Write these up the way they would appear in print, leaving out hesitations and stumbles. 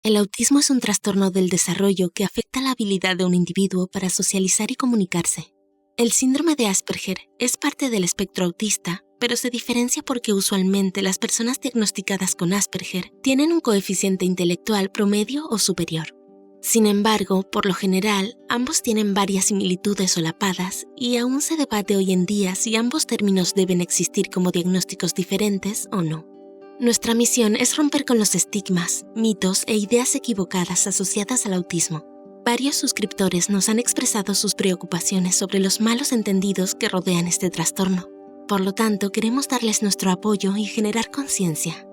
El autismo es un trastorno del desarrollo que afecta la habilidad de un individuo para socializar y comunicarse. El síndrome de Asperger es parte del espectro autista, pero se diferencia porque usualmente las personas diagnosticadas con Asperger tienen un coeficiente intelectual promedio o superior. Sin embargo, por lo general, ambos tienen varias similitudes solapadas y aún se debate hoy en día si ambos términos deben existir como diagnósticos diferentes o no. Nuestra misión es romper con los estigmas, mitos e ideas equivocadas asociadas al autismo. Varios suscriptores nos han expresado sus preocupaciones sobre los malos entendidos que rodean este trastorno. Por lo tanto, queremos darles nuestro apoyo y generar conciencia.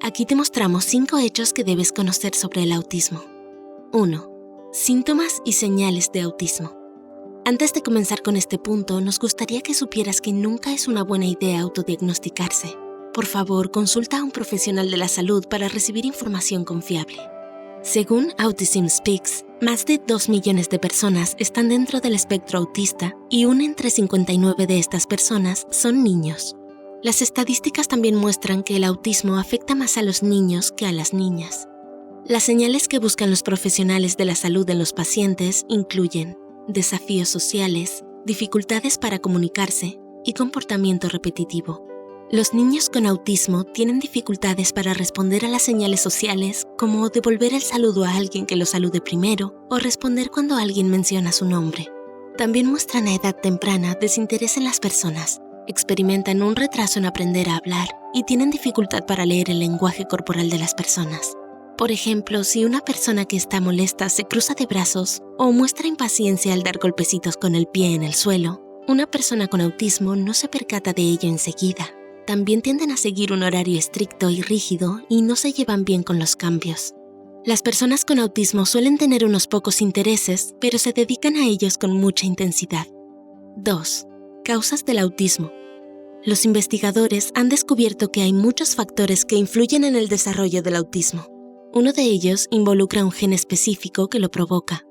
Aquí te mostramos 5 hechos que debes conocer sobre el autismo. 1. Síntomas y señales de autismo. Antes de comenzar con este punto, nos gustaría que supieras que nunca es una buena idea autodiagnosticarse. Por favor, consulta a un profesional de la salud para recibir información confiable. Según Autism Speaks, más de 2 millones de personas están dentro del espectro autista y una entre 59 de estas personas son niños. Las estadísticas también muestran que el autismo afecta más a los niños que a las niñas. Las señales que buscan los profesionales de la salud en los pacientes incluyen desafíos sociales, dificultades para comunicarse y comportamiento repetitivo. Los niños con autismo tienen dificultades para responder a las señales sociales, como devolver el saludo a alguien que lo salude primero o responder cuando alguien menciona su nombre. También muestran a edad temprana desinterés en las personas, experimentan un retraso en aprender a hablar y tienen dificultad para leer el lenguaje corporal de las personas. Por ejemplo, si una persona que está molesta se cruza de brazos o muestra impaciencia al dar golpecitos con el pie en el suelo, una persona con autismo no se percata de ello enseguida. También tienden a seguir un horario estricto y rígido y no se llevan bien con los cambios. Las personas con autismo suelen tener unos pocos intereses, pero se dedican a ellos con mucha intensidad. 2. Causas del autismo. Los investigadores han descubierto que hay muchos factores que influyen en el desarrollo del autismo. Uno de ellos involucra un gen específico que lo provoca.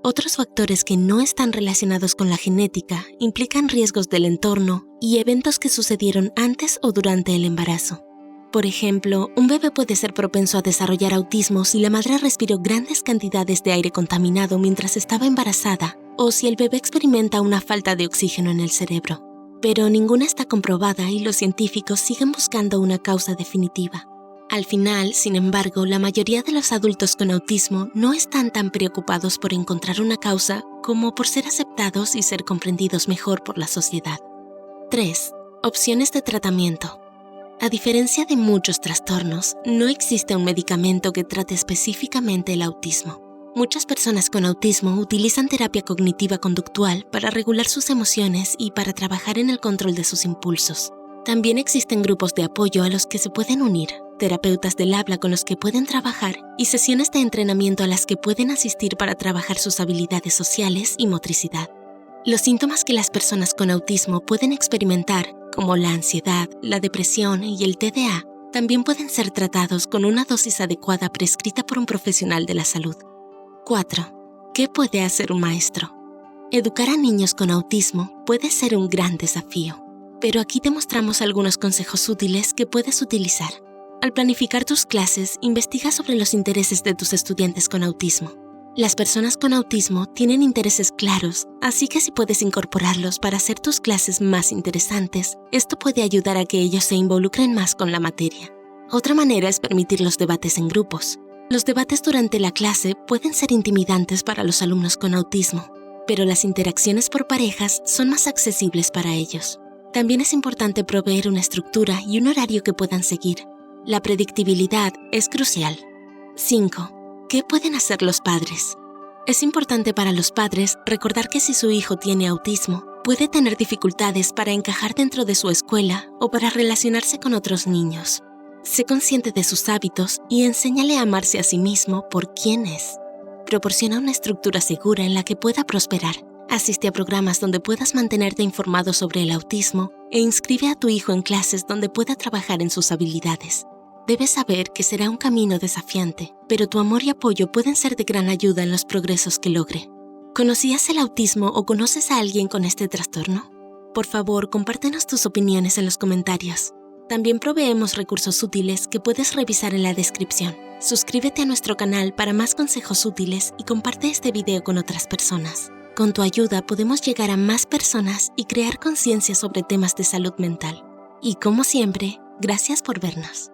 Otros factores que no están relacionados con la genética implican riesgos del entorno y eventos que sucedieron antes o durante el embarazo. Por ejemplo, un bebé puede ser propenso a desarrollar autismo si la madre respiró grandes cantidades de aire contaminado mientras estaba embarazada o si el bebé experimenta una falta de oxígeno en el cerebro. Pero ninguna está comprobada y los científicos siguen buscando una causa definitiva. Al final, sin embargo, la mayoría de los adultos con autismo no están tan preocupados por encontrar una causa como por ser aceptados y ser comprendidos mejor por la sociedad. 3. Opciones de tratamiento. A diferencia de muchos trastornos, no existe un medicamento que trate específicamente el autismo. Muchas personas con autismo utilizan terapia cognitiva conductual para regular sus emociones y para trabajar en el control de sus impulsos. También existen grupos de apoyo a los que se pueden unir, terapeutas del habla con los que pueden trabajar y sesiones de entrenamiento a las que pueden asistir para trabajar sus habilidades sociales y motricidad. Los síntomas que las personas con autismo pueden experimentar, como la ansiedad, la depresión y el TDA, también pueden ser tratados con una dosis adecuada prescrita por un profesional de la salud. 4. ¿Qué puede hacer un maestro? Educar a niños con autismo puede ser un gran desafío, pero aquí te mostramos algunos consejos útiles que puedes utilizar. Al planificar tus clases, investiga sobre los intereses de tus estudiantes con autismo. Las personas con autismo tienen intereses claros, así que si puedes incorporarlos para hacer tus clases más interesantes, esto puede ayudar a que ellos se involucren más con la materia. Otra manera es permitir los debates en grupos. Los debates durante la clase pueden ser intimidantes para los alumnos con autismo, pero las interacciones por parejas son más accesibles para ellos. También es importante proveer una estructura y un horario que puedan seguir. La predictibilidad es crucial. 5. ¿Qué pueden hacer los padres? Es importante para los padres recordar que si su hijo tiene autismo, puede tener dificultades para encajar dentro de su escuela o para relacionarse con otros niños. Sé consciente de sus hábitos y enséñale a amarse a sí mismo por quien es. Proporciona una estructura segura en la que pueda prosperar. Asiste a programas donde puedas mantenerte informado sobre el autismo e inscribe a tu hijo en clases donde pueda trabajar en sus habilidades. Debes saber que será un camino desafiante, pero tu amor y apoyo pueden ser de gran ayuda en los progresos que logre. ¿Conocías el autismo o conoces a alguien con este trastorno? Por favor, compártenos tus opiniones en los comentarios. También proveemos recursos útiles que puedes revisar en la descripción. Suscríbete a nuestro canal para más consejos útiles y comparte este video con otras personas. Con tu ayuda podemos llegar a más personas y crear conciencia sobre temas de salud mental. Y como siempre, gracias por vernos.